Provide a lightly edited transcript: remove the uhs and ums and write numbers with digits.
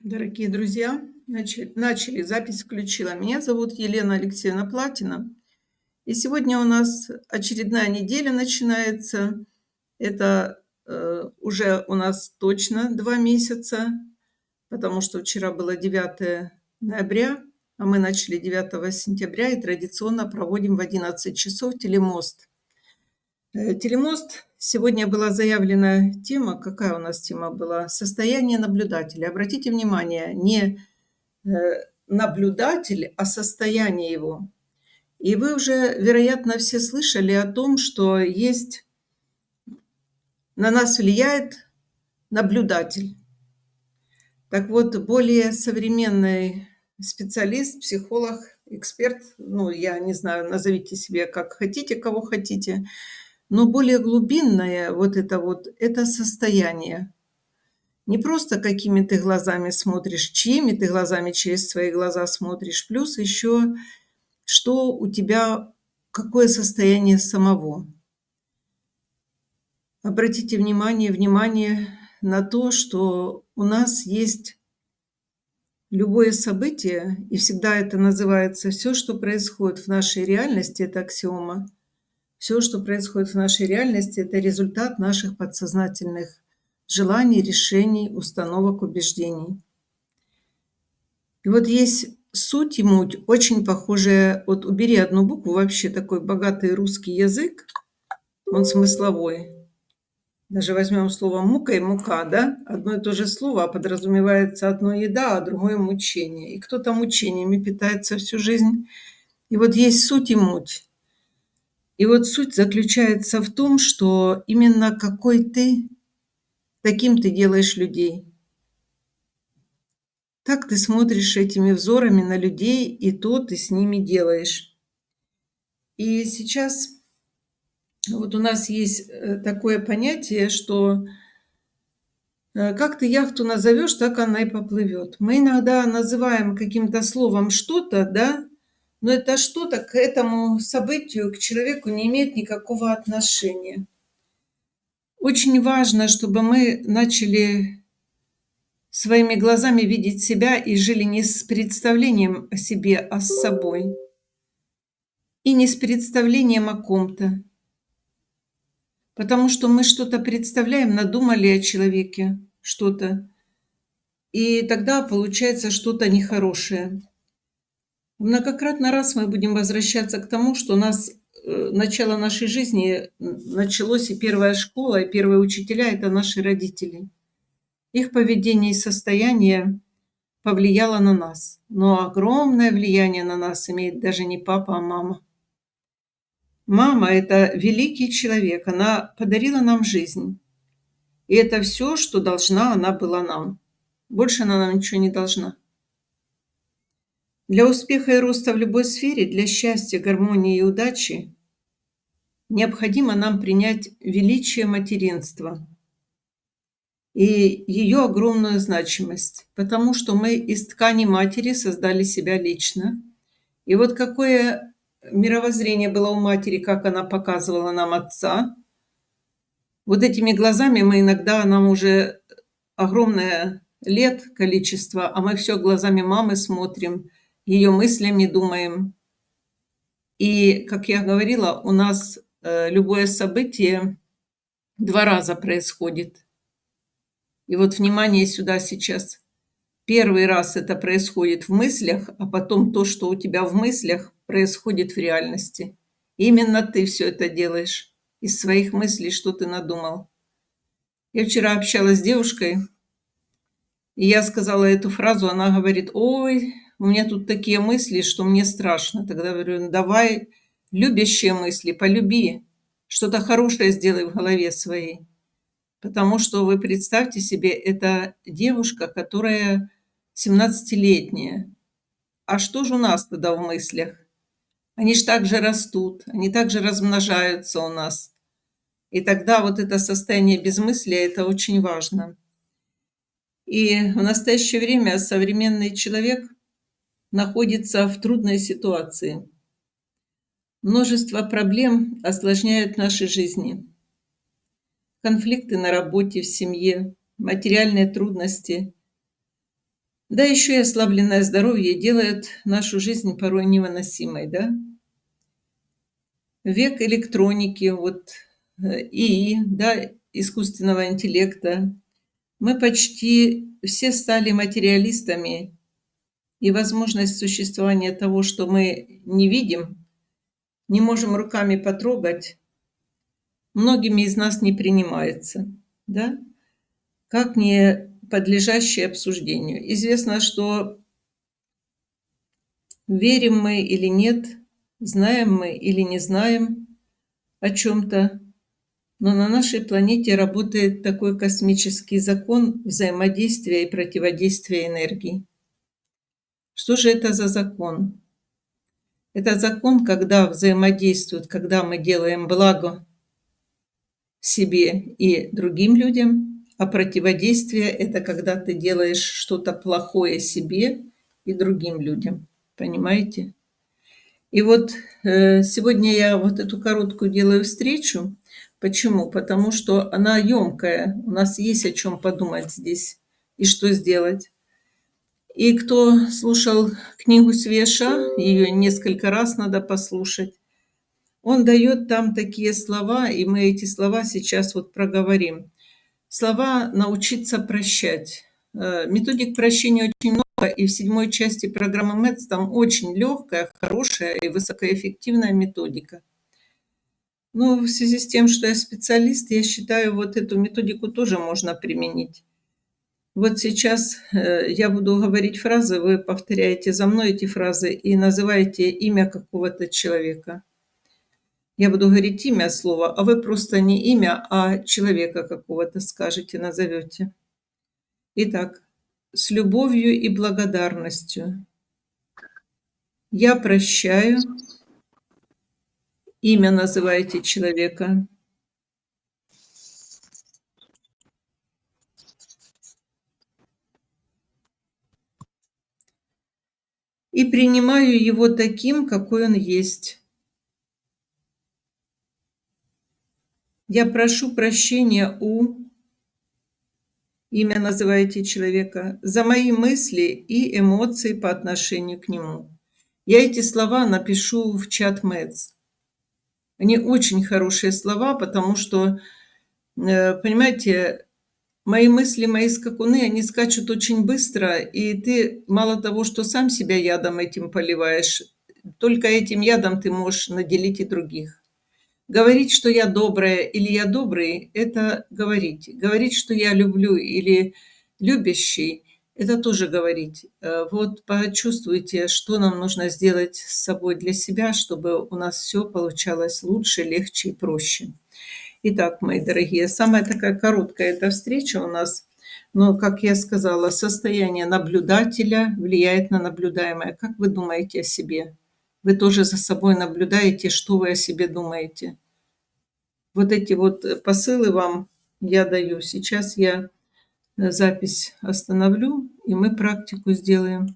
Дорогие друзья, начали, запись включила. Меня зовут Елена Алексеевна Платина. И сегодня у нас очередная неделя начинается. Это уже у нас точно 2 месяца, потому что вчера было 9 ноября, а мы начали 9 сентября и традиционно проводим в 11 часов телемост. Телемост. Сегодня была заявлена тема. Какая у нас тема была? Состояние наблюдателя. Обратите внимание, не э, наблюдатель, а состояние его. И вы уже, вероятно, все слышали о том, что есть на нас влияет наблюдатель. Так вот, более современный специалист, психолог, эксперт, ну, я не знаю, назовите себе как хотите, кого хотите, но более глубинное это состояние. Не просто какими ты глазами смотришь, чьими ты глазами через свои глаза смотришь, плюс еще что у тебя, какое состояние самого. Обратите внимание на то, что у нас есть любое событие, и всегда это называется все, что происходит в нашей реальности, это аксиома. Все, что происходит в нашей реальности, это результат наших подсознательных желаний, решений, установок, убеждений. И вот есть суть и муть, очень похожая. Вот убери одну букву, вообще такой богатый русский язык, он смысловой. Даже возьмем слово мука и мука, да? Одно и то же слово, а подразумевается одно еда, а другое мучение. И кто-то мучениями питается всю жизнь. И вот есть суть и муть. И вот суть заключается в том, что именно какой ты, таким ты делаешь людей. Так ты смотришь этими взорами на людей, и то ты с ними делаешь. И сейчас вот у нас есть такое понятие, что как ты яхту назовешь, так она и поплывет. Мы иногда называем каким-то словом что-то, да, но это что-то к этому событию, к человеку не имеет никакого отношения. Очень важно, чтобы мы начали своими глазами видеть себя и жили не с представлением о себе, а с собой. И не с представлением о ком-то. Потому что мы что-то представляем, надумали о человеке что-то. И тогда получается что-то нехорошее. Многократно раз мы будем возвращаться к тому, что начало нашей жизни началось, и первая школа, и первые учителя – это наши родители. Их поведение и состояние повлияло на нас. Но огромное влияние на нас имеет даже не папа, а мама. Мама – это великий человек, она подарила нам жизнь. И это все, что должна она была нам. Больше она нам ничего не должна. Для успеха и роста в любой сфере, для счастья, гармонии и удачи необходимо нам принять величие материнства и ее огромную значимость, потому что мы из ткани матери создали себя лично. И вот какое мировоззрение было у матери, как она показывала нам отца. Вот этими глазами нам уже огромное лет количество, а мы все глазами мамы смотрим, ее мыслями думаем. И, как я говорила, у нас любое событие 2 раза происходит. И вот внимание сюда сейчас. Первый раз это происходит в мыслях, а потом то, что у тебя в мыслях, происходит в реальности. Именно ты все это делаешь из своих мыслей, что ты надумал. Я вчера общалась с девушкой, и я сказала эту фразу, она говорит: ой, у меня тут такие мысли, что мне страшно. Тогда говорю: «Ну, давай любящие мысли, полюби, что-то хорошее сделай в голове своей». Потому что вы представьте себе, это девушка, которая 17-летняя. А что же у нас тогда в мыслях? Они ж так же растут, они также размножаются у нас. И тогда вот это состояние безмыслия – это очень важно. И в настоящее время современный человек находится в трудной ситуации. Множество проблем осложняют наши жизни. Конфликты на работе, в семье, материальные трудности. Да, еще и ослабленное здоровье делает нашу жизнь порой невыносимой, да? Век электроники, вот, ИИ, да, искусственного интеллекта. Мы почти все стали материалистами, и возможность существования того, что мы не видим, не можем руками потрогать, многими из нас не принимается, да, как не подлежащее обсуждению. Известно, что верим мы или нет, знаем мы или не знаем о чем-то, но на нашей планете работает такой космический закон взаимодействия и противодействия энергии. Что же это за закон? Это закон, когда взаимодействуют, когда мы делаем благо себе и другим людям, а противодействие– это когда ты делаешь что-то плохое себе и другим людям. Понимаете? И вот сегодня я вот эту короткую делаю встречу. Почему? Потому что она емкая. У нас есть о чем подумать здесь и что сделать. И кто слушал книгу Свеша, ее несколько раз надо послушать, он дает там такие слова, и мы эти слова сейчас вот проговорим. Слова «научиться прощать». Методик прощения очень много, и в 7 части программы МЭЦ там очень легкая, хорошая и высокоэффективная методика. Но в связи с тем, что я специалист, я считаю, вот эту методику тоже можно применить. Вот сейчас я буду говорить фразы, вы повторяете за мной эти фразы и называете имя какого-то человека. Я буду говорить имя слова, а вы просто не имя, а человека какого-то скажете, назовете. Итак, с любовью и благодарностью я прощаю, имя называете человека, и принимаю его таким, какой он есть. Я прошу прощения у, имя называете человека, за мои мысли и эмоции по отношению к нему. Я эти слова напишу в чат МЭЦ. Они очень хорошие слова, потому что, понимаете, мои мысли, мои скакуны, они скачут очень быстро, и ты мало того, что сам себя ядом этим поливаешь, только этим ядом ты можешь наделить и других. Говорить, что я добрая или я добрый– это говорить. Говорить, что я люблю или любящий– это тоже говорить. Вот почувствуйте, что нам нужно сделать с собой для себя, чтобы у нас все получалось лучше, легче и проще. Итак, мои дорогие, самая такая короткая эта встреча у нас. Но, как я сказала, состояние наблюдателя влияет на наблюдаемое. Как вы думаете о себе? Вы тоже за собой наблюдаете, что вы о себе думаете? Вот эти вот посылы вам я даю. Сейчас я запись остановлю, и мы практику сделаем.